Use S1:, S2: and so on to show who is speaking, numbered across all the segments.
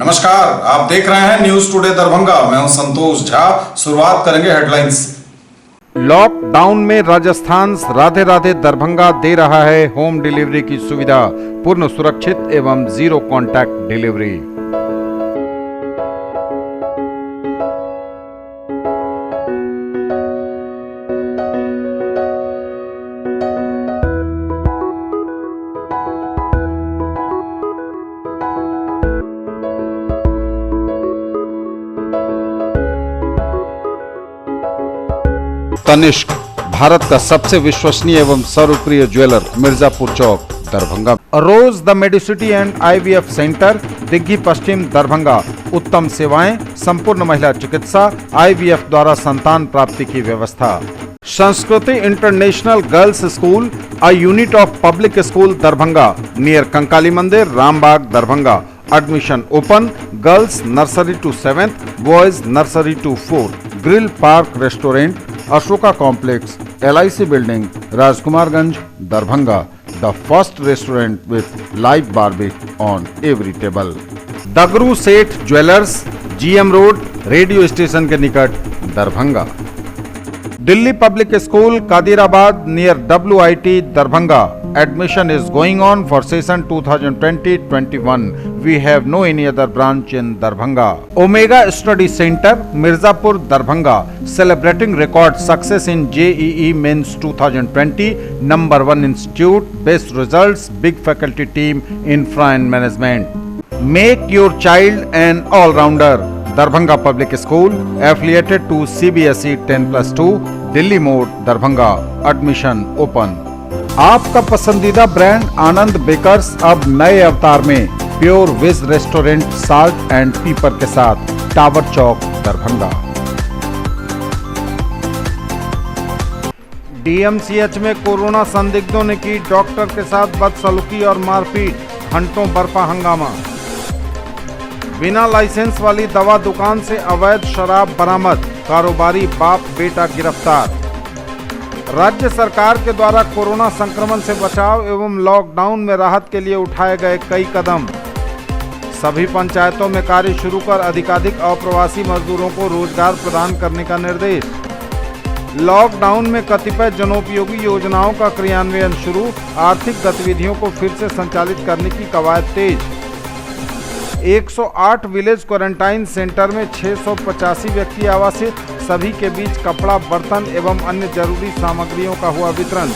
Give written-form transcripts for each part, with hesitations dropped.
S1: नमस्कार, आप देख रहे हैं न्यूज टुडे दरभंगा। मैं हूं संतोष झा। शुरुआत करेंगे हेडलाइंस से।
S2: लॉकडाउन में राजस्थान राधे राधे दरभंगा दे रहा है होम डिलीवरी की सुविधा, पूर्ण सुरक्षित एवं zero contact delivery. Tanishq, Bharat का सबसे विश्वसनीय एवं सर्वप्रिय jeweller, Mirzapur Chowk, Darbhanga. Rose the Medicity and IVF centre, Digghi Paschim, Darbhanga. उत्तम सेवाएं, संपूर्ण महिला चिकित्सा, IVF द्वारा संतान प्राप्ति की व्यवस्था। Sanskriti international girls school, a unit of public school, Darbhanga, near Kankali Mandir, Rambagh, Darbhanga. Admission open. Girls nursery to 7th, boys nursery to 4th। Grill park restaurant, Ashoka complex, LIC building, Rajkumarganj, Darbhanga. The first restaurant with live barbecue on every table. Dagru Seth jewellers, GM road, radio station के निकट, Darbhanga. Delhi public school, Kadirabad, near WIT, Darbhanga. Admission is going on for session 2020-21. We have no any other branch in Darbhanga. Omega Study Center, Mirzapur, Darbhanga, celebrating record success in JEE Mains 2020. Number 1 institute, best results, big faculty team, infra and management. Make your child an all-rounder. Darbhanga Public School, affiliated to CBSE 10+2, Delhi Mode, Darbhanga. Admission open. आपका पसंदीदा brand आनंद bakers अब नए अवतार में, pure veg restaurant, salt and pepper के साथ, tower चौक, Darbhanga. DMCH में कोरोना संदिग्धों ने की डॉक्टर के साथ बदसलूकी और मारपीट, घंटों बरपा हंगामा। बिना लाइसेंस वाली दवा दुकान से अवैध शराब बरामद, कारोबारी बाप बेटा गिरफ्तार। राज्य सरकार के द्वारा कोरोना संक्रमण से बचाव एवं लॉकडाउन में राहत के लिए उठाए गए कई कदम। सभी पंचायतों में कार्य शुरू कर अधिकाधिक अप्रवासी मजदूरों को रोजगार प्रदान करने का निर्देश। लॉकडाउन में कतिपय जनोपयोगी योजनाओं का क्रियान्वयन शुरू, आर्थिक गतिविधियों को फिर से संचालित करने की कवायद तेज। 108 विलेज क्वारंटाइन सेंटर में 685 व्यक्ति आवासित, सभी के बीच कपड़ा, बर्तन एवं अन्य जरूरी सामग्रियों का हुआ वितरण।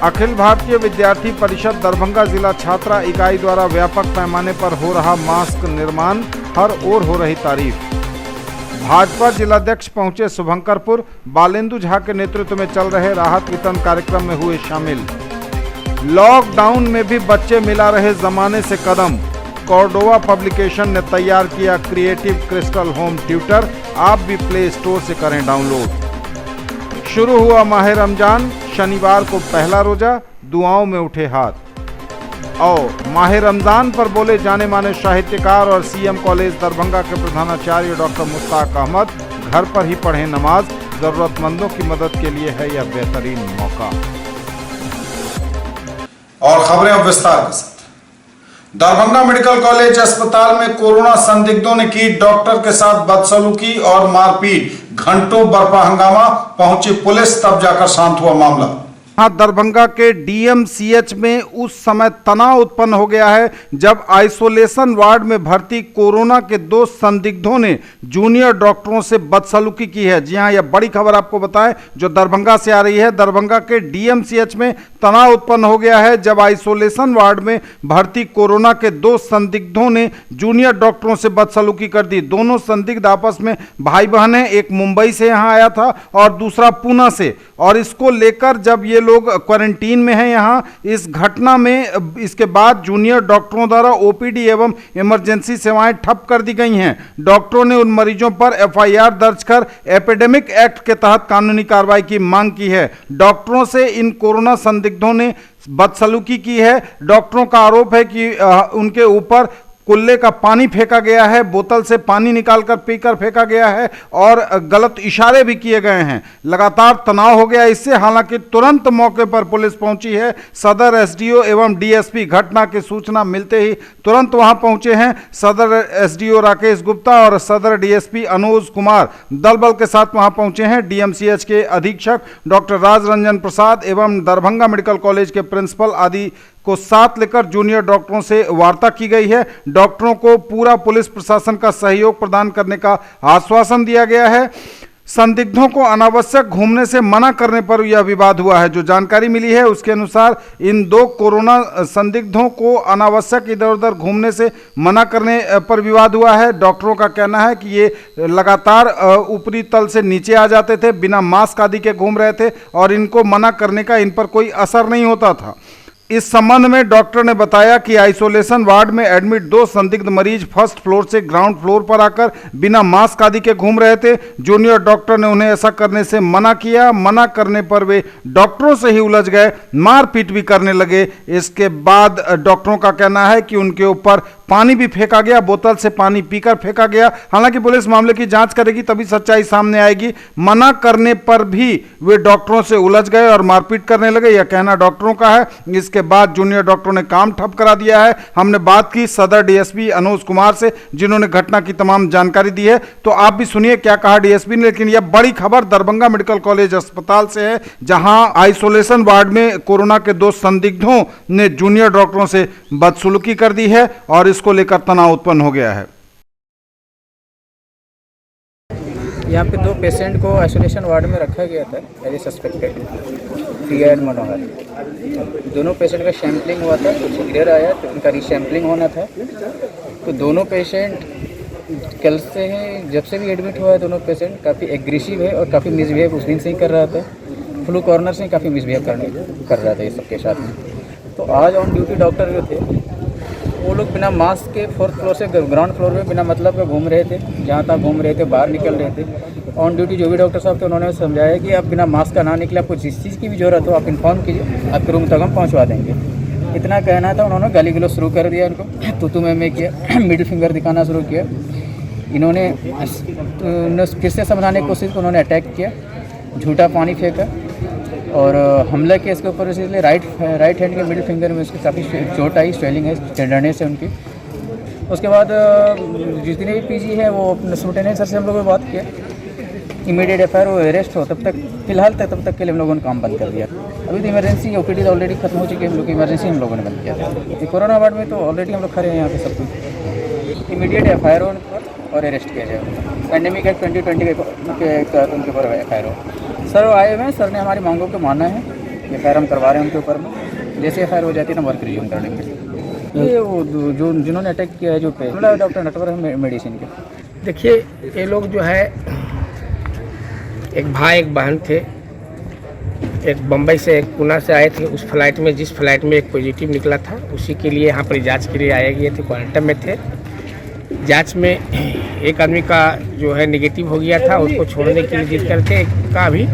S2: अखिल भारतीय विद्यार्थी परिषद दरभंगा जिला छात्रा इकाई द्वारा व्यापक पैमाने पर हो रहा मास्क निर्माण, हर ओर हो रही तारीफ। भाजपा जिलाध्यक्ष पहुंचे शुभंकरपुर, बालेंदु झा के नेतृत्व में चल रहे राहत वितरण कार्यक्रम में हुए शामिल। लॉकडाउन में भी बच्चे मिला रहे जमाने से कदम, कॉर्डोवा पब्लिकेशन ने तैयार किया क्रिएटिव क्रिस्टल होम ट्यूटर, आप भी प्ले स्टोर से करें डाउनलोड। शुरू हुआ माह रमजान, शनिवार को पहला रोजा, दुआओं में उठे हाथ। और माह रमजान पर बोले जाने माने साहित्यकार और CM कॉलेज दरभंगा के प्रधानाचार्य डॉक्टर मुश्ताक अहमद, घर पर ही पढ़ें नमाज, जरूरतमंदों की मदद के लिए है यह बेहतरीन मौका।
S1: और खबरें अब विस्तार के साथ। दरभंगा मेडिकल कॉलेज अस्पताल में कोरोना संदिग्धों ने की डॉक्टर के साथ बदसलूकी और मारपीट, घंटों बरपा हंगामा, पहुंची पुलिस, तब जाकर शांत हुआ मामला।
S2: दरभंगा के DMCH में उस समय तनाव उत्पन्न हो गया है जब आइसोलेशन वार्ड में भर्ती कोरोना के 2 संदिग्धों ने जूनियर डॉक्टरों से बदसलूकी की है। जी हां, यह बड़ी खबर आपको बताएं जो दरभंगा से आ रही है। दरभंगा के DMCH में तनाव उत्पन्न हो गया है जब आइसोलेशन वार्ड में भर्ती कोरोना के 2 संदिग्धों ने जूनियर डॉक्टरों से बदसलूकी कर दी। दोनों संदिग्ध आपस में भाई बहन हैं, एक मुंबई से यहाँ आया था और दूसरा पूना से, और इसको लेकर जब ये लोग क्वारंटीन में हैं यहाँ, इस घटना में इसके बाद जूनियर डॉक्टरों द्वारा OPD एवं इमरजेंसी सेवाएं ठप कर दी गई हैं। डॉक्टरों ने उन मरीजों पर FIR दर्ज कर एपिडेमिक एक्ट के तहत कानूनी कार्रवाई की मांग की है। डॉक्टरों से इन कोरोना संदिग्धों ने बदसलूकी की है। डॉक्टरों का आरोप है कि उनके ऊपर कुल्ले का पानी फेंका गया है, बोतल से पानी निकालकर पीकर फेंका गया है और गलत इशारे भी किए गए हैं। लगातार तनाव हो गया इससे। हालांकि तुरंत मौके पर पुलिस पहुंची है। सदर एसडीओ एवं डीएसपी घटना की सूचना मिलते ही तुरंत वहां पहुंचे हैं। सदर एसडीओ राकेश गुप्ता और सदर डीएसपी अनुज कुमार दल बल के साथ वहां पहुंचे हैं। डीएमसीएच के अधीक्षक डॉक्टर राज रंजन प्रसाद एवं दरभंगा मेडिकल कॉलेज के प्रिंसिपल आदि को साथ लेकर जूनियर डॉक्टरों से वार्ता की गई है। डॉक्टरों को पूरा पुलिस प्रशासन का सहयोग प्रदान करने का आश्वासन दिया गया है। संदिग्धों को अनावश्यक घूमने से मना करने पर यह विवाद हुआ है। जो जानकारी मिली है उसके अनुसार इन 2 कोरोना संदिग्धों को अनावश्यक इधर उधर घूमने से मना करने पर विवाद हुआ है। डॉक्टरों का कहना है कि ये लगातार ऊपरी तल से नीचे आ जाते थे, बिना मास्क आदि के घूम रहे थे और इनको मना करने का इन पर कोई असर नहीं होता था। इस संबंध में डॉक्टर ने बताया कि आइसोलेशन वार्ड में एडमिट 2 संदिग्ध मरीज फर्स्ट फ्लोर से ग्राउंड फ्लोर पर आकर बिना मास्क आदि के घूम रहे थे। जूनियर डॉक्टर ने उन्हें ऐसा करने से मना किया। मना करने पर वे डॉक्टरों से ही उलझ गए, मारपीट भी करने लगे। इसके बाद डॉक्टरों का कहना है कि उनके ऊपर पानी भी फेंका गया, बोतल से पानी पीकर फेंका गया। हालांकि पुलिस मामले की जांच करेगी तभी सच्चाई सामने आएगी। मना करने पर भी वे डॉक्टरों से उलझ गए और मारपीट करने लगे, यह कहना डॉक्टरों का है। इसके बाद जूनियर डॉक्टरों ने काम ठप करा दिया है। हमने बात की सदर डीएसपी अनुज कुमार से, जिन्होंने घटना की तमाम जानकारी दी है। तो आप भी सुनिए क्या कहा डीएसपी ने। लेकिन यह बड़ी खबर दरभंगा मेडिकल कॉलेज अस्पताल से है, जहां आइसोलेशन वार्ड में कोरोना के 2 संदिग्धों ने जूनियर डॉक्टरों से बदसलूकी कर दी है और इसको लेकर तनाव उत्पन्न हो गया है।
S3: यहाँ पे 2 पेशेंट को आइसोलेशन वार्ड में रखा गया था एज ए सस्पेक्टेड टीआर मनोहर। दोनों पेशेंट का सैंपलिंग हुआ था, कुछ इधर आया तो उनका रीसैम्पलिंग होना था। तो दोनों पेशेंट कल से हैं, जब से भी एडमिट हुआ है दोनों पेशेंट काफ़ी एग्रेसिव है और काफ़ी मिसबिहेव उस दिन से ही कर रहा था। फ्लू कॉर्नर से ही काफ़ी मिसबिहेव कर रहा था ये सबके साथ में। तो आज ऑन ड्यूटी डॉक्टर जो थे वो लोग बिना मास्क के 4th फ्लोर से ग्राउंड फ्लोर में बिना मतलब के घूम रहे थे, जहाँ तक घूम रहे थे, बाहर निकल रहे थे। ऑन ड्यूटी जो भी डॉक्टर साहब थे उन्होंने समझाया कि आप बिना मास्क का ना निकले, आपको जिस चीज़ की भी जरूरत हो आप इन्फॉर्म कीजिए, आपके रूम तक हम पहुँचवा देंगे। इतना कहना था। उन्होंने गाली गलौज शुरू कर दिया, उनको तू में किया, मिडिल फिंगर दिखाना शुरू किया। इन्होंने फिर से समझाने की कोशिश की, उन्होंने अटैक किया, झूठा पानी फेंका और हमला किया इसके ऊपर। इसलिए राइट हैंड के मिडिल फिंगर में उसकी काफ़ी चोट आई, स्वेलिंग है, टेंडरनेस है उनकी। उसके बाद जितने भी पीजी है वो अपने सुप्रिटेंडेंट सर से हम लोगों ने बात किया, इमीडिएट एफआईआर वो अरेस्ट हो, तब तक फिलहाल तब तक के लिए हम लोगों ने काम बंद कर दिया। अभी तो इमरजेंसी ओपीडी ऑलरेडी खत्म हो चुकी है, हम लोग की इमरजेंसी हम लोगों ने बंद किया था। कोरोना वार्ड में तो ऑलरेडी हम लोग खड़े हैं यहाँ पे सब कुछ। इमीडिएट एफआईआर हो उन पर और अरेस्ट किया जाए। पैंडेमिक एक्ट 2020 के उनके ऊपर एफआईआर हो। सर आए हुए हैं, सर ने हमारी मांगों को माना है, एफआईआर हम करवा रहे हैं उनके ऊपर में। जैसे एफआईआर हो जाती है ना वर्क रिज्यूम कर लेंगे। ये वो जो जिन्होंने अटैक किया है जो पे डॉक्टर नटवर मेडिसिन के।
S4: देखिए ये लोग जो है एक भाई एक बहन थे, एक बम्बई से एक पुणे से आए थे। उस फ्लाइट में जिस फ्लाइट में एक पॉजिटिव निकला था उसी के लिए यहाँ पर जांच के लिए आए गए थे, क्वारंटाइन में थे। जांच में एक आदमी का जो है नेगेटिव हो गया था, उसको छोड़ने के लिए जिद करके का भी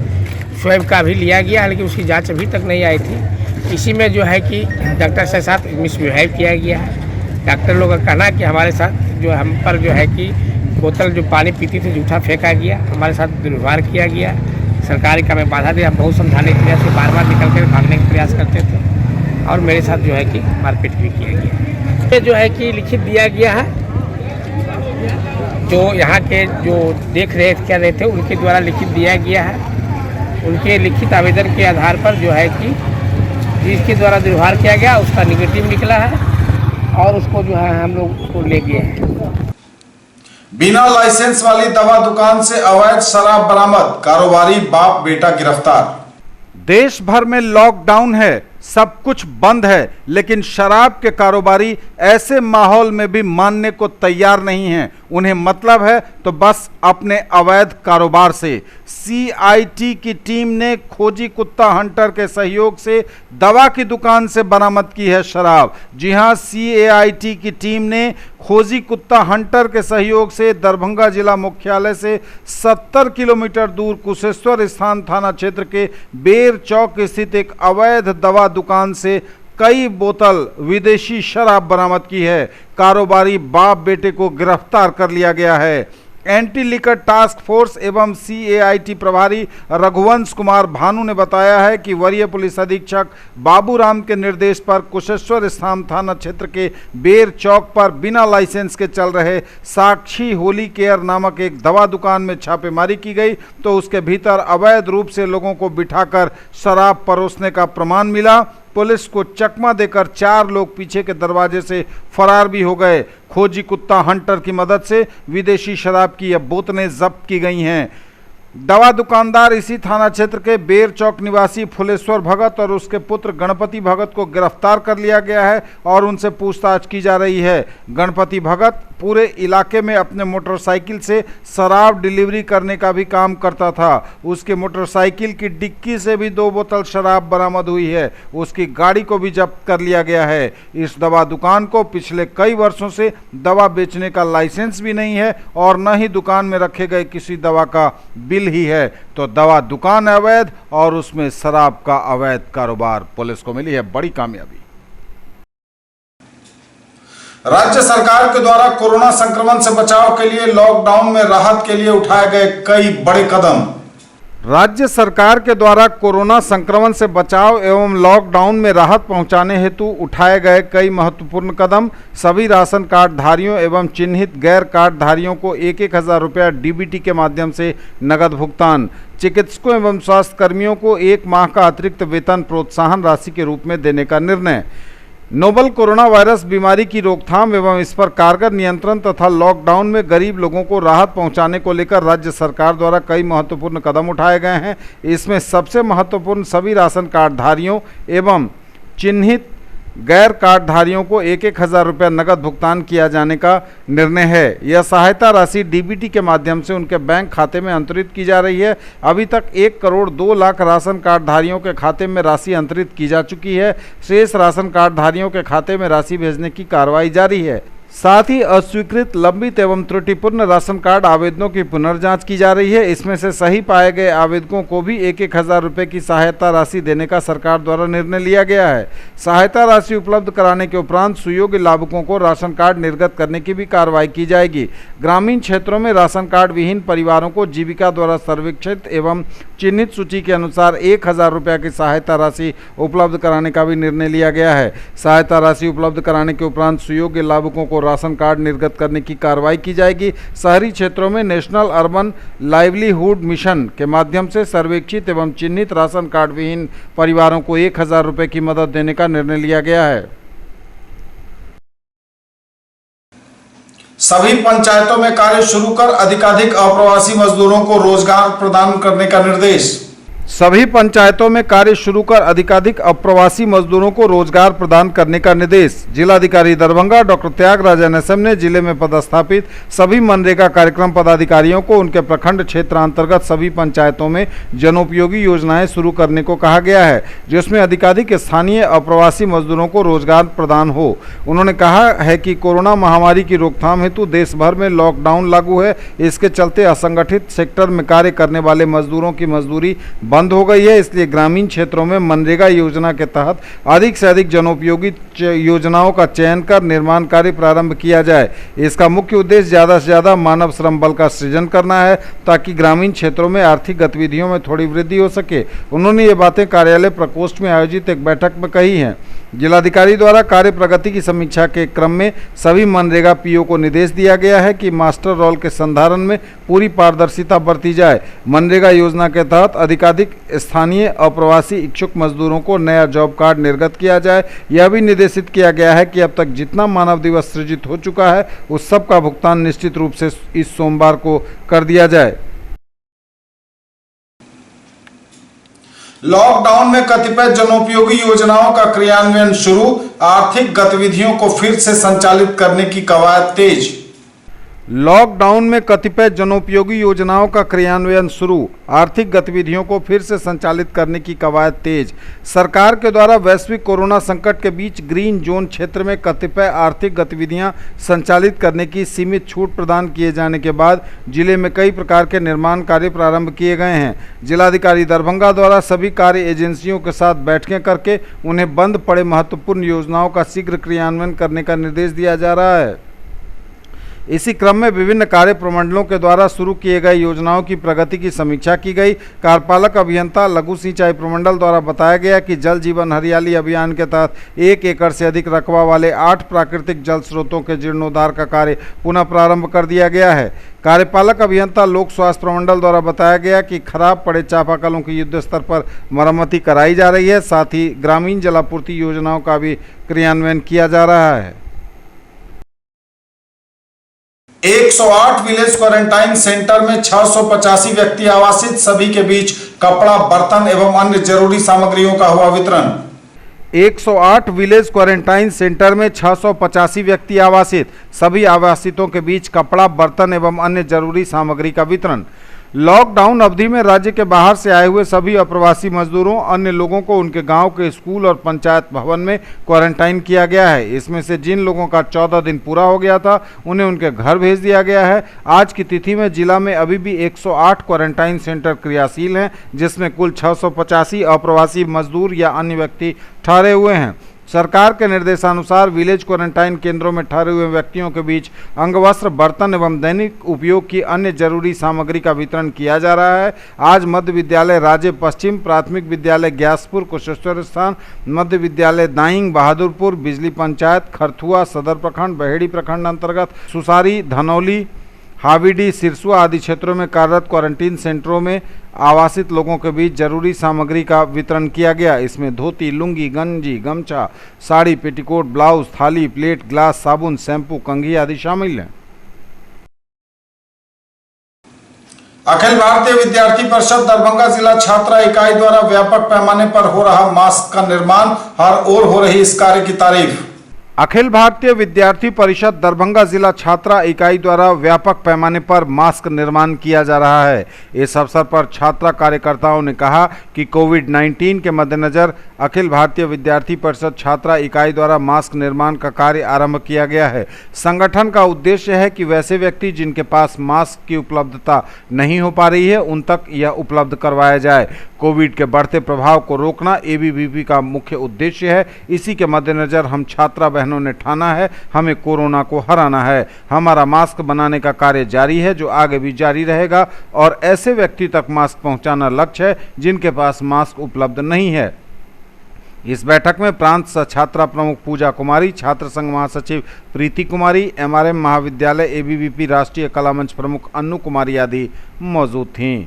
S4: स्वैब का भी लिया गया, हालांकि उसकी जांच अभी तक नहीं आई थी। इसी में जो है कि डॉक्टर के साथ मिसबिहेव किया गया है। डॉक्टर लोग का कहना है कि हमारे साथ जो हम पर जो है कि बोतल जो पानी पीती थी झूठा फेंका गया, हमारे साथ दुर्व्यवहार किया गया। सरकारी का में बाधा दिया, बहुत समझाने के प्रयास से बार बार निकल कर भागने का प्रयास करते थे और मेरे साथ जो है कि मारपीट भी किया गया। ये जो है कि लिखित दिया गया है, जो यहाँ के जो देख रहे क्या रहे थे उनके द्वारा लिखित दिया गया है। उनके लिखित आवेदन के आधार पर जो है कि जिसके द्वारा दुर्व्यवहार किया गया उसका निगेटिव निकला है और उसको जो है हम लोग उसको ले गए हैं।
S1: बिना लाइसेंस वाली दवा दुकान से अवैध शराब बरामद, कारोबारी बाप बेटा गिरफ्तार।
S2: देश भर में लॉकडाउन है, सब कुछ बंद है, लेकिन शराब के कारोबारी ऐसे माहौल में भी मानने को तैयार नहीं हैं। उन्हें मतलब है तो बस अपने अवैध कारोबार से। सीआईटी की टीम ने खोजी कुत्ता हंटर के सहयोग से दवा की दुकान से बरामद की है शराब। जी हां, सीआईटी की टीम ने खोजी कुत्ता हंटर के सहयोग से दरभंगा जिला मुख्यालय से 70 किलोमीटर दूर कुशेश्वर स्थान थाना क्षेत्र के बेर चौक स्थित एक अवैध दवा दुकान से कई बोतल विदेशी शराब बरामद की है। कारोबारी बाप बेटे को गिरफ्तार कर लिया गया है। एंटी लिकर टास्क फोर्स एवं CAIT प्रभारी रघुवंश कुमार भानु ने बताया है कि वरीय पुलिस अधीक्षक बाबूराम के निर्देश पर कुशेश्वर स्थान थाना क्षेत्र के बेर चौक पर बिना लाइसेंस के चल रहे साक्षी होली केयर नामक एक दवा दुकान में छापेमारी की गई तो उसके भीतर अवैध रूप से लोगों को बिठाकर शराब परोसने का प्रमाण मिला। पुलिस को चकमा देकर 4 लोग पीछे के दरवाजे से फरार भी हो गए। खोजी कुत्ता हंटर की मदद से विदेशी शराब की यह बोतलें जब्त की गई हैं। दवा दुकानदार इसी थाना क्षेत्र के बेर चौक निवासी फुलेश्वर भगत और उसके पुत्र गणपति भगत को गिरफ्तार कर लिया गया है और उनसे पूछताछ की जा रही है। गणपति भगत पूरे इलाके में अपने मोटरसाइकिल से शराब डिलीवरी करने का भी काम करता था। उसके मोटरसाइकिल की डिक्की से भी 2 बोतल शराब बरामद हुई है। उसकी गाड़ी को भी जब्त कर लिया गया है। इस दवा दुकान को पिछले कई वर्षों से दवा बेचने का लाइसेंस भी नहीं है और न ही दुकान में रखे गए किसी दवा का बिल ही है। तो दवा दुकान अवैध और उसमें शराब का अवैध कारोबार। पुलिस को मिली है बड़ी कामयाबी।
S1: राज्य सरकार के द्वारा कोरोना संक्रमण से बचाव के लिए लॉकडाउन में राहत के लिए उठाए गए कई बड़े कदम।
S2: राज्य सरकार के द्वारा कोरोना संक्रमण से बचाव एवं लॉकडाउन में राहत पहुंचाने हेतु उठाए गए कई महत्वपूर्ण कदम। सभी राशन कार्ड धारियों एवं चिन्हित गैर कार्ड धारियों को 1,000 रुपया DBT के माध्यम से नगद भुगतान। चिकित्सकों एवं स्वास्थ्य कर्मियों को 1 माह का अतिरिक्त वेतन प्रोत्साहन राशि के रूप में देने का निर्णय। नोवल कोरोना वायरस बीमारी की रोकथाम एवं इस पर कारगर नियंत्रण तथा लॉकडाउन में गरीब लोगों को राहत पहुंचाने को लेकर राज्य सरकार द्वारा कई महत्वपूर्ण कदम उठाए गए हैं। इसमें सबसे महत्वपूर्ण सभी राशन कार्ड धारियों एवं चिन्हित गैर कार्ड धारियों को 1,000 रुपया नगद भुगतान किया जाने का निर्णय है। यह सहायता राशि DBT के माध्यम से उनके बैंक खाते में अंतरित की जा रही है। अभी तक 1 करोड़ 2 लाख राशन कार्ड धारियों के खाते में राशि अंतरित की जा चुकी है। शेष राशन कार्ड धारियों के खाते में राशि भेजने की कार्रवाई जारी है। साथ ही अस्वीकृत, लंबित एवं त्रुटिपूर्ण राशन कार्ड आवेदनों की पुनर्जांच की जा रही है। इसमें से सही पाए गए आवेदकों को भी 1,000 रुपये की सहायता राशि देने का सरकार द्वारा निर्णय लिया गया है। सहायता राशि उपलब्ध कराने के उपरांत सुयोग्य लाभुकों को राशन कार्ड निर्गत करने की भी कार्रवाई की जाएगी। ग्रामीण क्षेत्रों में राशन कार्ड विहीन परिवारों को जीविका द्वारा सर्वेक्षित एवं चिन्हित सूची के अनुसार 1,000 रुपये की सहायता राशि उपलब्ध कराने का भी निर्णय लिया गया है। सहायता राशि उपलब्ध कराने के उपरांत सुयोग्य लाभुकों को राशन कार्ड निर्गत करने की कार्रवाई की जाएगी। शहरी क्षेत्रों में नेशनल अर्बन लाइवलीहुड मिशन के माध्यम से सर्वेक्षित एवं चिन्हित राशन कार्ड विहीन परिवारों को 1,000 रुपये की मदद देने का निर्णय लिया गया है।
S1: सभी पंचायतों में कार्य शुरू कर अधिकाधिक अप्रवासी मजदूरों को रोजगार प्रदान करने का निर्देश।
S2: सभी पंचायतों में कार्य शुरू कर अधिकाधिक अप्रवासी मजदूरों को रोजगार प्रदान करने का निर्देश जिलाधिकारी दरभंगा डॉक्टर त्यागराज NSM ने जिले में पदस्थापित सभी मनरेगा कार्यक्रम पदाधिकारियों को उनके प्रखंड क्षेत्रांतर्गत सभी पंचायतों में जनोपयोगी योजनाएं शुरू करने को कहा गया है, जिसमें अधिकाधिक स्थानीय अप्रवासी मजदूरों को रोजगार प्रदान हो। उन्होंने कहा है कि कोरोना महामारी की रोकथाम हेतु देश भर में लॉकडाउन लागू है। इसके चलते असंगठित सेक्टर में कार्य करने वाले मजदूरों की मजदूरी बंद हो गई है। इसलिए ग्रामीण क्षेत्रों में मनरेगा योजना के तहत अधिक से अधिक जनोपयोगी योजनाओं का चयन कर निर्माण कार्य प्रारंभ किया जाए। इसका मुख्य उद्देश्य ज़्यादा से ज़्यादा मानव श्रम बल का सृजन करना है ताकि ग्रामीण क्षेत्रों में आर्थिक गतिविधियों में थोड़ी वृद्धि हो सके। उन्होंने ये बातें कार्यालय प्रकोष्ठ में आयोजित एक बैठक में कही हैं। जिलाधिकारी द्वारा कार्य प्रगति की समीक्षा के क्रम में सभी मनरेगा PO को निर्देश दिया गया है कि मास्टर रोल के संधारण में पूरी पारदर्शिता बरती जाए। मनरेगा योजना के तहत अधिकाधिक स्थानीय अप्रवासी इच्छुक मजदूरों को नया जॉब कार्ड निर्गत किया जाए। यह भी निर्देशित किया गया है कि अब तक जितना मानव दिवस सृजित हो चुका है उस सब का भुगतान निश्चित रूप से इस सोमवार को कर दिया जाए।
S1: लॉकडाउन में कतिपय जनोपयोगी योजनाओं का क्रियान्वयन शुरू, आर्थिक गतिविधियों को फिर से संचालित करने की कवायद तेज।
S2: लॉकडाउन में कतिपय जनोपयोगी योजनाओं का क्रियान्वयन शुरू, आर्थिक गतिविधियों को फिर से संचालित करने की कवायद तेज। सरकार के द्वारा वैश्विक कोरोना संकट के बीच ग्रीन जोन क्षेत्र में कतिपय आर्थिक गतिविधियां संचालित करने की सीमित छूट प्रदान किए जाने के बाद जिले में कई प्रकार के निर्माण कार्य प्रारंभ किए गए हैं। जिलाधिकारी दरभंगा द्वारा सभी कार्य एजेंसियों के साथ बैठकें करके उन्हें बंद पड़े महत्वपूर्ण योजनाओं का शीघ्र क्रियान्वयन करने का निर्देश दिया जा रहा है। इसी क्रम में विभिन्न कार्य प्रमंडलों के द्वारा शुरू किए गए योजनाओं की प्रगति की समीक्षा की गई। कार्यपालक अभियंता लघु सिंचाई प्रमंडल द्वारा बताया गया कि जल जीवन हरियाली अभियान के तहत 1 एकड़ से अधिक रकबा वाले 8 प्राकृतिक जल स्रोतों के जीर्णोद्धार का कार्य पुनः प्रारंभ कर दिया गया है। कार्यपालक अभियंता लोक स्वास्थ्य प्रमंडल द्वारा बताया गया कि खराब पड़े चापाकलों की युद्ध स्तर पर मरम्मति कराई जा रही है। साथ ही ग्रामीण जलापूर्ति योजनाओं का भी क्रियान्वयन किया जा रहा है।
S1: 108 विलेज क्वारंटाइन सेंटर में 685 व्यक्ति आवासित, सभी के बीच कपड़ा, बर्तन एवं अन्य जरूरी सामग्रियों का हुआ वितरण।
S2: 108 विलेज क्वारंटाइन सेंटर में 685 व्यक्ति आवासित, सभी आवासितों के बीच कपड़ा, बर्तन एवं अन्य जरूरी सामग्री का वितरण। लॉकडाउन अवधि में राज्य के बाहर से आए हुए सभी अप्रवासी मजदूरों, अन्य लोगों को उनके गांव के स्कूल और पंचायत भवन में क्वारंटाइन किया गया है। इसमें से जिन लोगों का 14 दिन पूरा हो गया था उन्हें उनके घर भेज दिया गया है। आज की तिथि में जिला में अभी भी 108 क्वारंटाइन सेंटर क्रियाशील हैं, जिसमें कुल 685 अप्रवासी मजदूर या अन्य व्यक्ति ठहरे हुए हैं। सरकार के निर्देशानुसार विलेज क्वारंटाइन केंद्रों में ठहरे हुए व्यक्तियों के बीच अंगवस्त्र, बर्तन एवं दैनिक उपयोग की अन्य जरूरी सामग्री का वितरण किया जा रहा है। आज मध्य विद्यालय राजे पश्चिम, प्राथमिक विद्यालय ग्यासपुर कुशेश्वर स्थान, मध्य विद्यालय दाइंग बहादुरपुर, बिजली पंचायत खरथुआ सदर प्रखंड, बहेड़ी प्रखंड अंतर्गत सुसारी, धनौली, हावीडी, सिरसुआ आदि क्षेत्रों में कार्यरत क्वारंटीन सेंटरों में आवासित लोगों के बीच जरूरी सामग्री का वितरण किया गया। इसमें धोती, लुंगी, गंजी, गमछा, साड़ी, पेटीकोट, ब्लाउज, थाली, प्लेट, ग्लास, साबुन, शैम्पू, कंघी आदि शामिल हैं।
S1: अखिल भारतीय विद्यार्थी परिषद दरभंगा जिला छात्रा इकाई द्वारा व्यापक पैमाने पर हो रहा मास्क का निर्माण, हर ओर हो रही इस कार्य की तारीफ।
S2: अखिल भारतीय विद्यार्थी परिषद दरभंगा जिला छात्रा इकाई द्वारा व्यापक पैमाने पर मास्क निर्माण किया जा रहा है। इस अवसर पर छात्रा कार्यकर्ताओं ने कहा कि कोविड-19 के मद्देनजर अखिल भारतीय विद्यार्थी परिषद छात्रा इकाई द्वारा मास्क निर्माण का कार्य आरंभ किया गया है। संगठन का उद्देश्य है कि वैसे व्यक्ति जिनके पास मास्क की उपलब्धता नहीं हो पा रही है उन तक यह उपलब्ध करवाया जाए। कोविड के बढ़ते प्रभाव को रोकना एबीवीपी का मुख्य उद्देश्य है। इसी के मद्देनजर हम छात्रा बहनों ने ठाना है, हमें कोरोना को हराना है। हमारा मास्क बनाने का कार्य जारी है, जो आगे भी जारी रहेगा और ऐसे व्यक्ति तक मास्क पहुंचाना लक्ष्य है जिनके पास मास्क उपलब्ध नहीं है। इस बैठक में प्रांत सह छात्रा प्रमुख पूजा कुमारी, छात्र संघ महासचिव प्रीति कुमारी, एमआरएम महाविद्यालय एबीवीपी राष्ट्रीय कला मंच प्रमुख अन्नू कुमारी आदि मौजूद थीं।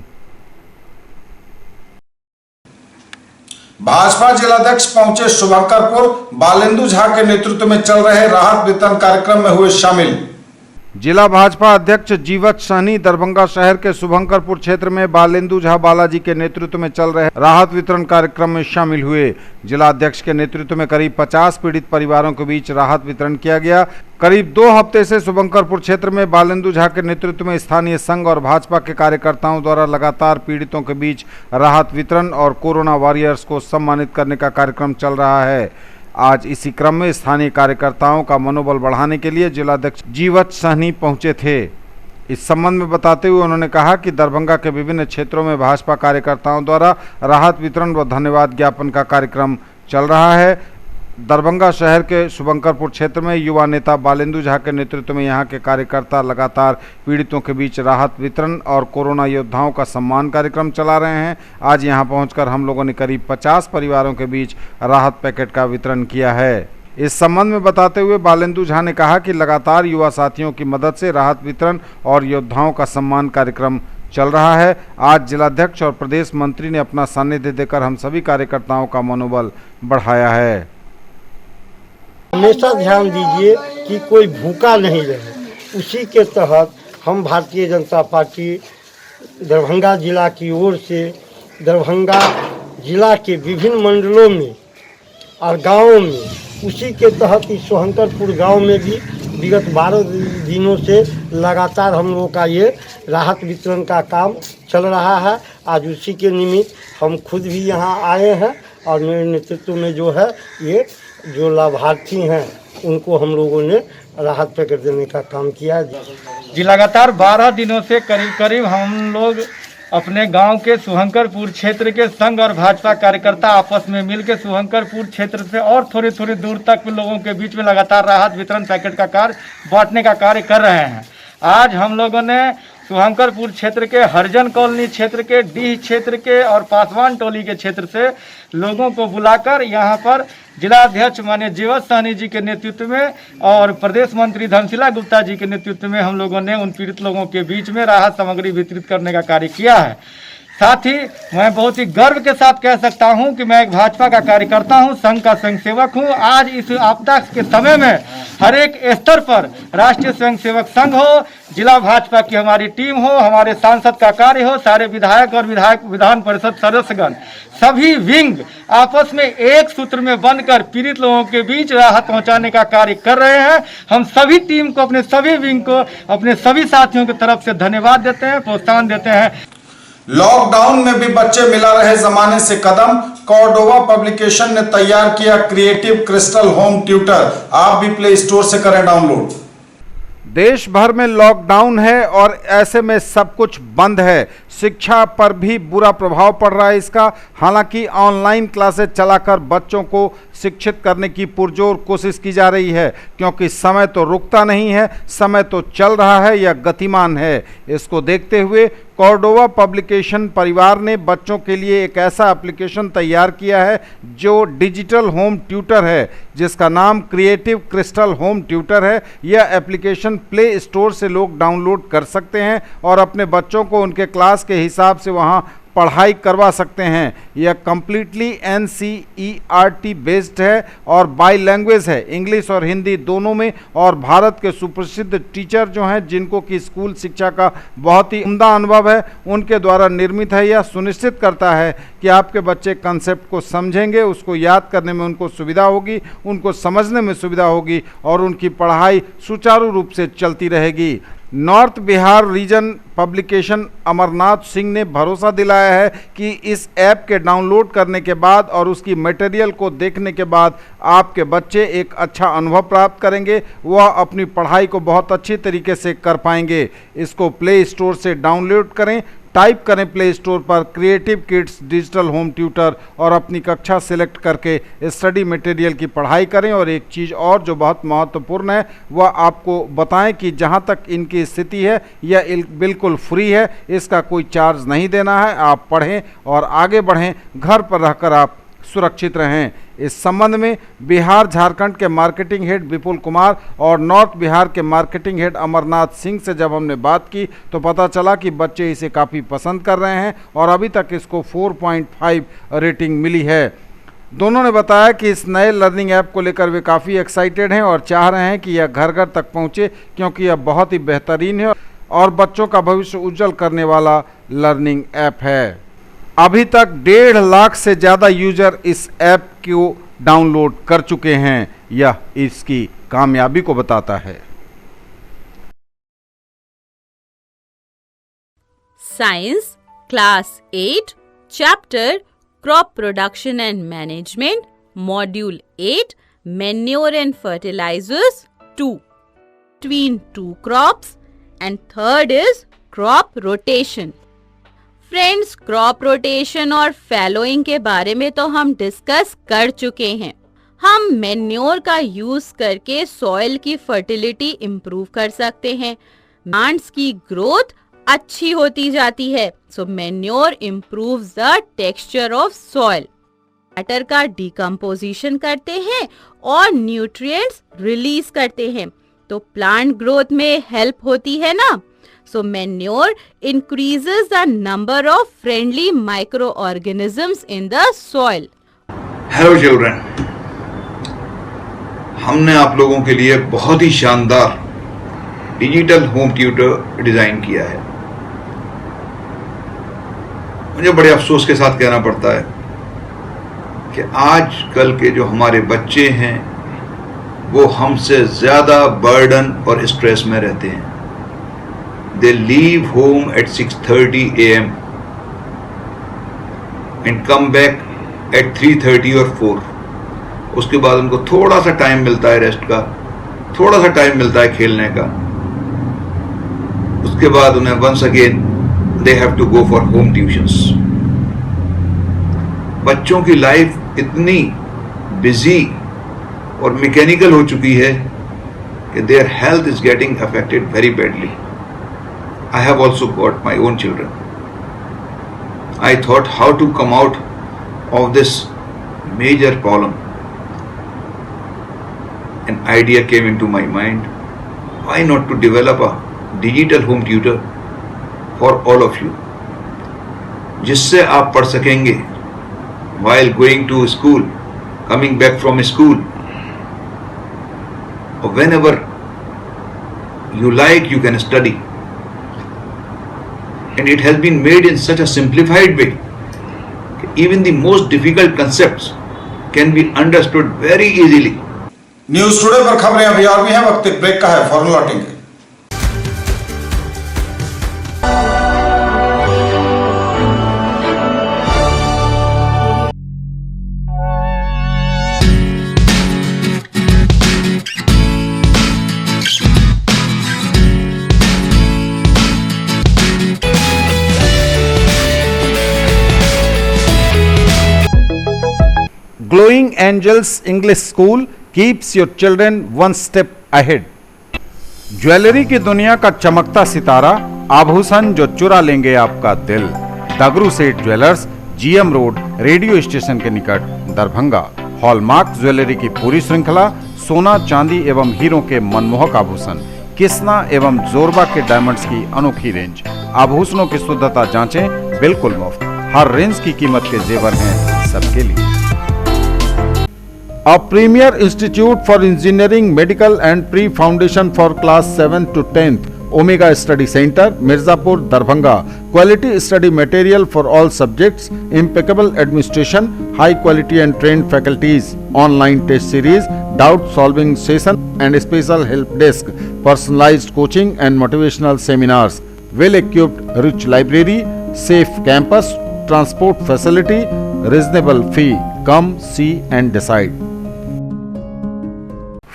S1: भाजपा जिलाध्यक्ष पहुंचे शुभंकरपुर, बालेंदु झा के नेतृत्व में चल रहे राहत वितरण कार्यक्रम में हुए शामिल।
S2: जिला भाजपा अध्यक्ष जीवत सहनी दरभंगा शहर के शुभंकरपुर क्षेत्र में बालेंदु झा बालाजी के नेतृत्व में चल रहे राहत वितरण कार्यक्रम में शामिल हुए। जिला अध्यक्ष के नेतृत्व में करीब 50 पीड़ित परिवारों के बीच राहत वितरण किया गया। करीब 2 हफ्ते से शुभंकरपुर क्षेत्र में बालेंदु झा के नेतृत्व में स्थानीय संघ और भाजपा के कार्यकर्ताओं द्वारा लगातार पीड़ितों के बीच राहत वितरण और कोरोना वॉरियर्स को सम्मानित करने का कार्यक्रम चल रहा है। आज इसी क्रम में स्थानीय कार्यकर्ताओं का मनोबल बढ़ाने के लिए जिलाध्यक्ष जीवत सहनी पहुंचे थे। इस संबंध में बताते हुए उन्होंने कहा कि दरभंगा के विभिन्न क्षेत्रों में भाजपा कार्यकर्ताओं द्वारा राहत वितरण व धन्यवाद ज्ञापन का कार्यक्रम चल रहा है। दरभंगा शहर के शुभंकरपुर क्षेत्र में युवा नेता बालेंदु झा के नेतृत्व में यहां के कार्यकर्ता लगातार पीड़ितों के बीच राहत वितरण और कोरोना योद्धाओं का सम्मान कार्यक्रम चला रहे हैं। आज यहां पहुंचकर हम लोगों ने करीब 50 परिवारों के बीच राहत पैकेट का वितरण किया है। इस संबंध में बताते हुए बालेंदु झा ने कहा कि लगातार युवा साथियों की मदद से राहत वितरण और योद्धाओं का सम्मान कार्यक्रम चल रहा है। आज जिलाध्यक्ष और प्रदेश मंत्री ने अपना सानिध्य देकर हम सभी कार्यकर्ताओं का मनोबल बढ़ाया है।
S5: हमेशा ध्यान दीजिए कि कोई भूखा नहीं रहे। उसी के तहत हम भारतीय जनता पार्टी दरभंगा जिला की ओर से दरभंगा जिला के विभिन्न मंडलों में और गांवों में, उसी के तहत इस शुभंकरपुर गांव में भी विगत 12 दिनों से लगातार हम लोगों का ये राहत वितरण का काम चल रहा है। आज उसी के निमित्त हम खुद भी यहाँ आए हैं और मेरे नेतृत्व में जो है ये जो लाभार्थी हैं उनको हम लोगों ने राहत पैकेट देने का काम किया।
S6: जी लगातार 12 दिनों से करीब हम लोग अपने गांव के सुहंकरपुर क्षेत्र के संघ और भाजपा कार्यकर्ता आपस में मिलकर सुहंकरपुर क्षेत्र से और थोड़ी दूर तक लोगों के बीच में लगातार राहत वितरण पैकेट का कार्य बांटने का कार्य कर रहे हैं। आज हम लोगों ने सुहंकरपुर क्षेत्र के हरिजन कॉलोनी क्षेत्र के डीह क्षेत्र के और पासवान टोली के क्षेत्र से लोगों को बुलाकर यहाँ पर जिला अध्यक्ष माननीय जीवत सहनी जी के नेतृत्व में और प्रदेश मंत्री धनशीला गुप्ता जी के नेतृत्व में हम लोगों ने उन पीड़ित लोगों के बीच में राहत सामग्री वितरित करने का कार्य किया है। साथ ही मैं बहुत ही गर्व के साथ कह सकता हूं कि मैं एक भाजपा का कार्यकर्ता हूं, संघ का स्वयं सेवक हूं। आज इस आपदा के समय में हर एक स्तर पर राष्ट्रीय स्वयं सेवक संघ हो, जिला भाजपा की हमारी टीम हो, हमारे सांसद का कार्य हो, सारे विधायक और विधान परिषद सदस्यगण सभी विंग आपस में एक सूत्र में बनकर पीड़ित लोगों के बीच राहत पहुंचाने का कार्य कर रहे हैं। हम सभी टीम को, अपने सभी विंग को, अपने सभी साथियों की तरफ से धन्यवाद देते हैं, प्रोत्साहन देते हैं।
S1: लॉकडाउन में भी बच्चे मिला रहे जमाने से कदम। कॉर्डोवा पब्लिकेशन ने तैयार किया क्रिएटिव क्रिस्टल होम ट्यूटर। आप भी प्ले स्टोर से करें डाउनलोड।
S2: देश भर में लॉकडाउन है और ऐसे में सब कुछ बंद है। शिक्षा पर भी बुरा प्रभाव पड़ रहा है इसका। हालांकि ऑनलाइन क्लासेस चलाकर बच्चों को शिक्षित करने की पुरजोर कोशिश की जा रही है, क्योंकि समय तो रुकता नहीं है, समय तो चल रहा है या गतिमान है। इसको देखते हुए कॉर्डोवा पब्लिकेशन परिवार ने बच्चों के लिए एक ऐसा एप्लीकेशन तैयार किया है जो डिजिटल होम ट्यूटर है, जिसका नाम क्रिएटिव क्रिस्टल होम ट्यूटर है। यह एप्लीकेशन प्ले स्टोर से लोग डाउनलोड कर सकते हैं और अपने बच्चों को उनके क्लास के हिसाब से वहां पढ़ाई करवा सकते हैं। यह कम्प्लीटली NCERT बेस्ड है और बाई लैंग्वेज है, इंग्लिश और हिंदी दोनों में। और भारत के सुप्रसिद्ध टीचर जो हैं, जिनको कि स्कूल शिक्षा का बहुत ही उम्दा अनुभव है, उनके द्वारा निर्मित है। यह सुनिश्चित करता है कि आपके बच्चे कंसेप्ट को समझेंगे, उसको याद करने में उनको सुविधा होगी, उनको समझने में सुविधा होगी और उनकी पढ़ाई सुचारू रूप से चलती रहेगी। North Bihar region publication Amarnath Singh ने भरोसा दिलाया है कि इस ऐप के डाउनलोड करने के बाद और उसकी मटेरियल को देखने के बाद आपके बच्चे एक अच्छा अनुभव प्राप्त करेंगे, वह अपनी पढ़ाई को बहुत अच्छी तरीके से कर पाएंगे। इसको प्ले स्टोर से डाउनलोड करें, टाइप करें प्ले स्टोर पर creative kids digital home tutor और अपनी कक्षा सिलेक्ट करके स्टडी मटेरियल की पढ़ाई करें। और एक चीज़ और जो बहुत महत्वपूर्ण है, वह आपको बताएं कि जहां तक इनकी स्थिति है यह बिल्कुल फ्री है, इसका कोई चार्ज नहीं देना है। आप पढ़ें और आगे बढ़ें, घर पर रहकर आप सुरक्षित रहें। इस संबंध में बिहार झारखंड के मार्केटिंग हेड विपुल कुमार और नॉर्थ बिहार के मार्केटिंग हेड अमरनाथ सिंह से जब हमने बात की तो पता चला कि बच्चे इसे काफ़ी पसंद कर रहे हैं और अभी तक इसको 4.5 रेटिंग मिली है। दोनों ने बताया कि इस नए लर्निंग ऐप को लेकर वे काफ़ी एक्साइटेड हैं और चाह रहे हैं कि यह घर घर तक पहुंचे, क्योंकि यह बहुत ही बेहतरीन है और बच्चों का भविष्य उज्जवल करने वाला लर्निंग ऐप है। अभी तक 1.5 लाख से ज़्यादा यूजर इस ऐप को डाउनलोड कर चुके हैं। यह इसकी कामयाबी को बताता है।
S7: Science class 8 chapter crop production and management module 8 manure and fertilizers 2 between 2 crops and third is crop rotation। Friends, crop rotation और फैलोइंग के बारे में तो हम डिस्कस कर चुके हैं। हम मैन्योर का यूज करके सॉइल की फर्टिलिटी इंप्रूव कर सकते हैं, प्लांट्स की ग्रोथ अच्छी होती जाती है। So manure improves the texture of soil, matter का डिकम्पोजिशन करते हैं और न्यूट्रिएंट्स रिलीज करते हैं, तो प्लांट ग्रोथ में हेल्प होती है ना। So manure increases the number of friendly microorganisms in the soil।
S8: Hello children, हमने आप लोगों के लिए बहुत ही शानदार डिजिटल होम ट्यूटर डिजाइन किया है। मुझे बड़े अफसोस के साथ कहना पड़ता है कि आजकल के जो हमारे बच्चे हैं वो हमसे ज़्यादा बर्डन और स्ट्रेस में रहते हैं. They leave home at 6:30 a.m. and come back at 3:30 or 4. उसके बाद उनको थोड़ा सा टाइम मिलता है रेस्ट का, थोड़ा सा टाइम मिलता है खेलने का. उसके बाद उन्हें once again they have to go for home tuitions. बच्चों की लाइफ इतनी बिजी और मैकेनिकल हो चुकी है कि their health is getting affected very badly. I have also got my own children. I thought how to come out of this major problem. An idea came into my mind. Why not to develop a digital home tutor for all of you? जिससे आप पढ़ सकेंगे while going to school, coming back from school, or whenever you like, you can study. And it has been made in such a simplified way that even the most difficult concepts can be understood very easily.
S1: News today पर खबरें अभी और भी हैं, वक्त एक break का है, फौरन लौटेंगे.
S2: Glowing Angels English School keeps your children one step ahead. Jewellery की दुनिया का चमकता सितारा, आभूषण जो चुरा लेंगे आपका दिल. दगरू Seth jewellers, GM road, radio station के निकट, दरभंगा. हॉलमार्क ज्वेलरी की पूरी श्रृंखला, सोना, चांदी एवं हीरों के मनमोहक आभूषण, किस्ना एवं जोरबा के डायमंड्स की अनोखी रेंज. आभूषणों की शुद्धता जांचें, बिल्कुल मुफ्त. हर रेंज की कीमत के जेवर हैं सबके लिए. A premier institute for engineering, medical and pre-foundation for class 7 to 10th, Omega Study Center, Mirzapur, Darbhanga. Quality study material for all subjects, impeccable administration, high quality and trained faculties, online test series, doubt solving session and special help desk, personalized coaching and motivational seminars, well equipped rich library, safe campus, transport facility, reasonable fee. Come see and decide.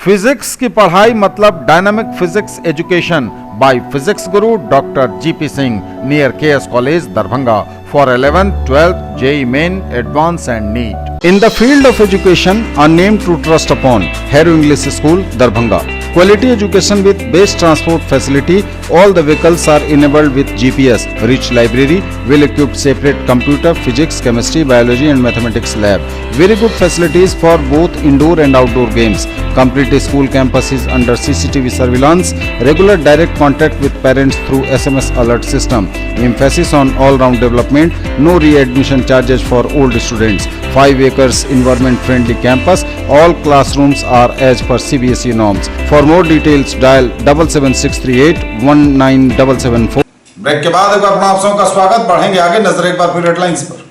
S2: Physics की पढ़ाई मतलब dynamic physics education by physics guru doctor GP Singh, near KS college, Darbhanga. For 11th, 12th, JEE Main, Advanced and NEET. In the field of education, a name to trust upon, Harrow English School, Darbhanga. Quality education with best transport facility. All the vehicles are enabled with GPS. Rich library, well-equipped separate computer, physics, chemistry, biology and mathematics lab. Very good facilities for both indoor and outdoor games. Complete school campus is under CCTV surveillance. Regular direct contact with parents through SMS alert system. Emphasis on all-round development. No re-admission charges for old students. 5 acres environment-friendly campus. All classrooms are as per CBSE norms. For more details, dial 77638 19774.
S1: Break के बाद एक बार आप सबका स्वागत. बढ़ेंगे आगे, नजर एक बार फिर हेडलाइंस पर.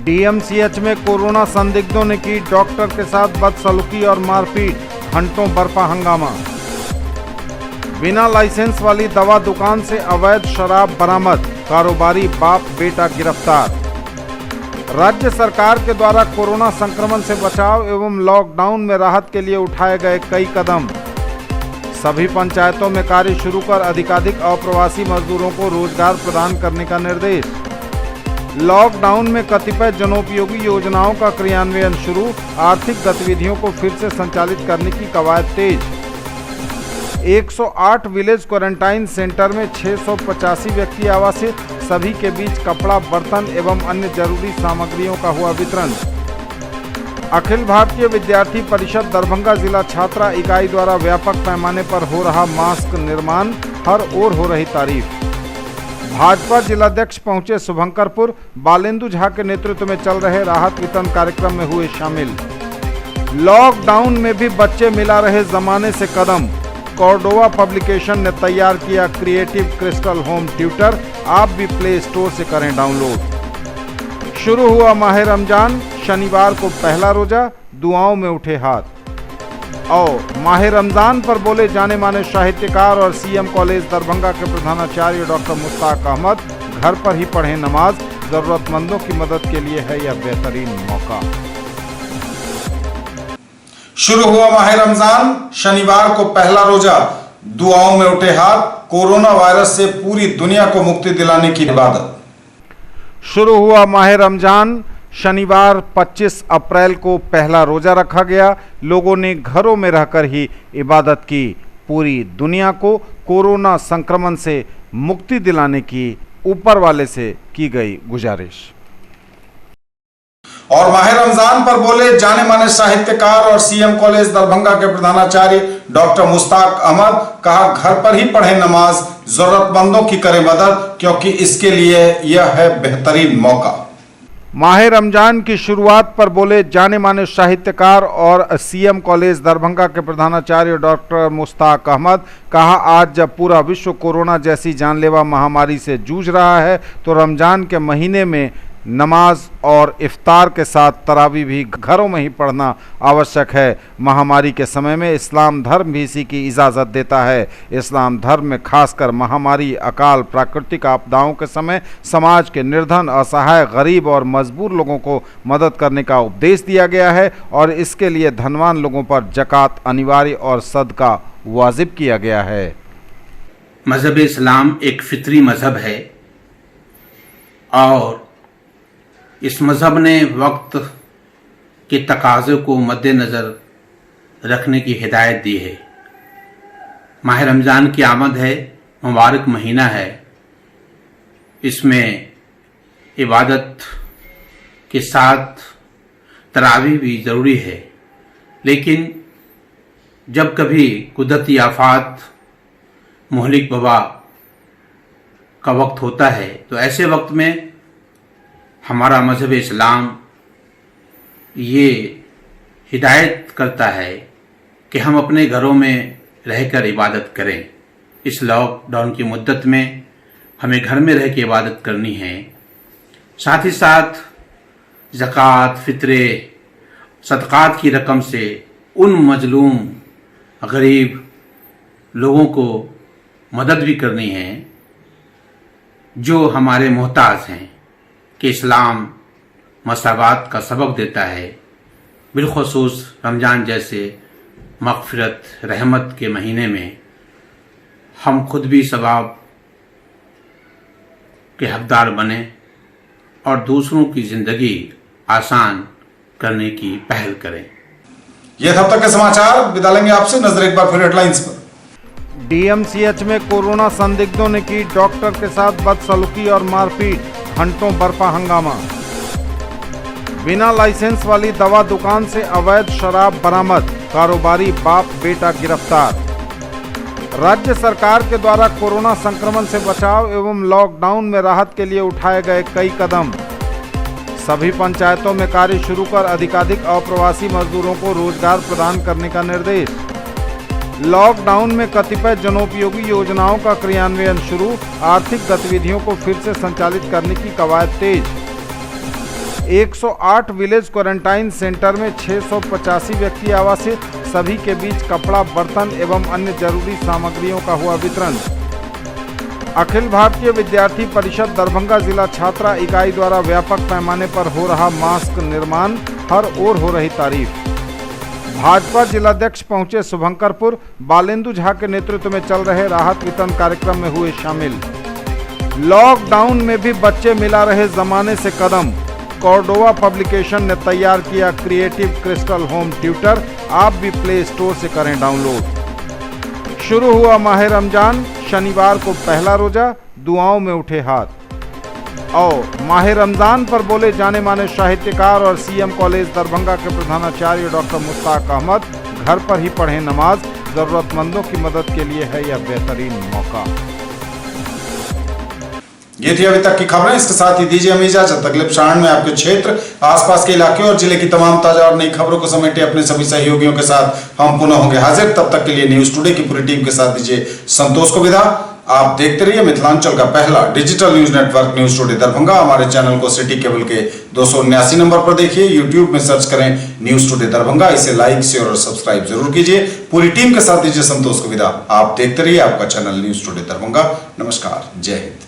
S2: डीएमसीएच में कोरोना संदिग्धों ने की डॉक्टर के साथ बदसलूकी और मारपीट, घंटों बरपा हंगामा. बिना लाइसेंस वाली दवा दुकान से अवैध शराब बरामद, कारोबारी बाप बेटा गिरफ्तार. राज्य सरकार के द्वारा कोरोना संक्रमण से बचाव एवं लॉकडाउन में राहत के लिए उठाए गए कई कदम. सभी पंचायतों में कार्य शुरू कर अधिकाधिक अप्रवासी मजदूरों को रोजगार प्रदान करने का निर्देश. लॉकडाउन में कतिपय जनोपयोगी योजनाओं का क्रियान्वयन शुरू, आर्थिक गतिविधियों को फिर से संचालित करने की कवायद तेज. 108 विलेज क्वारंटाइन सेंटर में 685 व्यक्ति आवासित, सभी के बीच कपड़ा, बर्तन एवं अन्य जरूरी सामग्रियों का हुआ वितरण. अखिल भारतीय विद्यार्थी परिषद दरभंगा जिला छात्रा इकाई द्वारा व्यापक पैमाने पर हो रहा मास्क निर्माण, हर ओर हो रही तारीफ. भाजपा जिलाध्यक्ष पहुंचे शुभंकरपुर, बालेंदु झा के नेतृत्व में चल रहे राहत वितरण कार्यक्रम में हुए शामिल. लॉकडाउन में भी बच्चे मिला रहे जमाने से कदम, कॉर्डोवा पब्लिकेशन ने तैयार किया क्रिएटिव क्रिस्टल होम ट्यूटर. आप भी प्ले स्टोर से करें डाउनलोड. शुरू हुआ माह रमजान, शनिवार को पहला रोजा, दुआओं में उठे हाथ. और माह रमजान पर बोले जाने माने साहित्यकार और सीएम कॉलेज दरभंगा के प्रधानाचार्य डॉक्टर मुश्ताक अहमद, घर पर ही पढ़ें नमाज, जरूरतमंदों की मदद के लिए है यह बेहतरीन मौका।
S1: शुरू हुआ माह रमजान, शनिवार को पहला रोजा, दुआओं में उठे हाथ, कोरोना वायरस से पूरी दुनिया को मुक्ति दिलाने की इबादत।
S2: शुरू हुआ माह रमजान, शनिवार 25 अप्रैल को पहला रोजा रखा गया। लोगों ने घरों में रहकर ही इबादत की। पूरी दुनिया को कोरोना संक्रमण से मुक्ति दिलाने की ऊपर वाले से की गई गुजारिश।
S1: और माह रमजान पर बोले जाने माने साहित्यकार और सीएम कॉलेज दरभंगा के प्रधानाचार्य डॉक्टर मुश्ताक अहमद, कहा घर पर ही पढ़ें नमाज, जरूरतमंदों की करें मदद, क्योंकि इसके लिए यह है बेहतरीन मौका।
S2: माह रमजान की शुरुआत पर बोले जाने माने साहित्यकार और सीएम कॉलेज दरभंगा के प्रधानाचार्य डॉक्टर मुश्ताक अहमद, कहा आज जब पूरा विश्व कोरोना जैसी जानलेवा महामारी से जूझ रहा है तो रमजान के महीने में नमाज और इफ्तार के साथ तरावी भी घरों में ही पढ़ना आवश्यक है। महामारी के समय में इस्लाम धर्म भी इसी की इजाज़त देता है। इस्लाम धर्म में खासकर महामारी, अकाल, प्राकृतिक आपदाओं के समय समाज के निर्धन, असहाय, गरीब और मजबूर लोगों को मदद करने का उपदेश दिया गया है और इसके लिए धनवान लोगों पर ज़कात अनिवार्य और सदका वाजिब किया गया है।
S9: मज़हब इस्लाम एक फितरी मज़हब है और इस मज़हब ने वक्त के तकाज़े को मद्देनज़र रखने की हिदायत दी है। माह रमज़ान की आमद है, मुबारक महीना है। इसमें इबादत के साथ तरावी भी ज़रूरी है, लेकिन जब कभी कुदरती आफात, मुहलिक वबा का वक्त होता है तो ऐसे वक्त में हमारा मज़हब इस्लाम ये हिदायत करता है कि हम अपने घरों में रहकर इबादत करें। इस लॉकडाउन की मुद्दत में हमें घर में रह के इबादत करनी है। साथ ही साथ ज़कात, फित्रे, सदक़ात की रकम से उन मजलूम गरीब लोगों को मदद भी करनी है जो हमारे मोहताज हैं, कि इस्लाम मसावात का सबक देता है। बिलखुसूस रमज़ान जैसे मग़फ़िरत, रहमत के महीने में हम खुद भी सवाब के हकदार बने और दूसरों की ज़िंदगी आसान करने की पहल करें।
S1: ये तब तक के समाचार, विदा लेंगे आपसे। नजर एक बार फिर हेडलाइंस पर।
S2: डीएमसीएच में कोरोना संदिग्धों ने की डॉक्टर के साथ बदसलूकी और मारपीट, घंटों बरपा हंगामा। बिना लाइसेंस वाली दवा दुकान से अवैध शराब बरामद, कारोबारी बाप बेटा गिरफ्तार। राज्य सरकार के द्वारा कोरोना संक्रमण से बचाव एवं लॉकडाउन में राहत के लिए उठाए गए कई कदम। सभी पंचायतों में कार्य शुरू कर अधिकाधिक अप्रवासी मजदूरों को रोजगार प्रदान करने का निर्देश। लॉकडाउन में कतिपय जनोपयोगी योजनाओं का क्रियान्वयन शुरू, आर्थिक गतिविधियों को फिर से संचालित करने की कवायद तेज। 108 विलेज क्वारंटाइन सेंटर में 685 व्यक्ति आवासित, सभी के बीच कपड़ा, बर्तन एवं अन्य जरूरी सामग्रियों का हुआ वितरण। अखिल भारतीय विद्यार्थी परिषद दरभंगा जिला छात्रा इकाई द्वारा व्यापक पैमाने पर हो रहा मास्क निर्माण, हर ओर हो रही तारीफ। भाजपा जिलाध्यक्ष पहुंचे शुभंकरपुर, बालेंदु झा के नेतृत्व में चल रहे राहत वितरण कार्यक्रम में हुए शामिल। लॉकडाउन में भी बच्चे मिला रहे जमाने से कदम, कॉर्डोवा पब्लिकेशन ने तैयार किया क्रिएटिव क्रिस्टल होम ट्यूटर, आप भी प्ले स्टोर से करें डाउनलोड। शुरू हुआ माह रमजान, शनिवार को पहला रोजा, दुआओं में उठे हाथ। और माह रमजान पर बोले जाने माने साहित्यकार और सीएम कॉलेज दरभंगा के प्रधानाचार्य डॉक्टर मुश्ताक अहमद, घर पर ही पढ़ें नमाज, जरूरतमंदों की मदद के लिए है यह बेहतरीन मौका।
S1: ये थी अभी तक की खबरें। इसके साथ ही दीजिए हमें इजाजत। अगले प्रसारण में आपके क्षेत्र, आसपास के इलाके और जिले की तमाम ताजा और नई खबरों को समेटे अपने सभी सहयोगियों के साथ हम पुनः होंगे हाजिर। तब तक के लिए न्यूज टुडे की पूरी टीम के साथ दीजिए संतोष को विदा। आप देखते रहिए मिथिलांचल का पहला digital news network news today Darbhanga. हमारे चैनल को सिटी केबल के 279 नंबर पर देखिए। यूट्यूब में सर्च करें न्यूज टुडे दरभंगा। इसे लाइक, शेयर और सब्सक्राइब जरूर कीजिए। पूरी टीम के साथ दीजिए संतोष को विदा। आप देखते रहिए आपका चैनल न्यूज टुडे दरभंगा। नमस्कार, जय हिंद।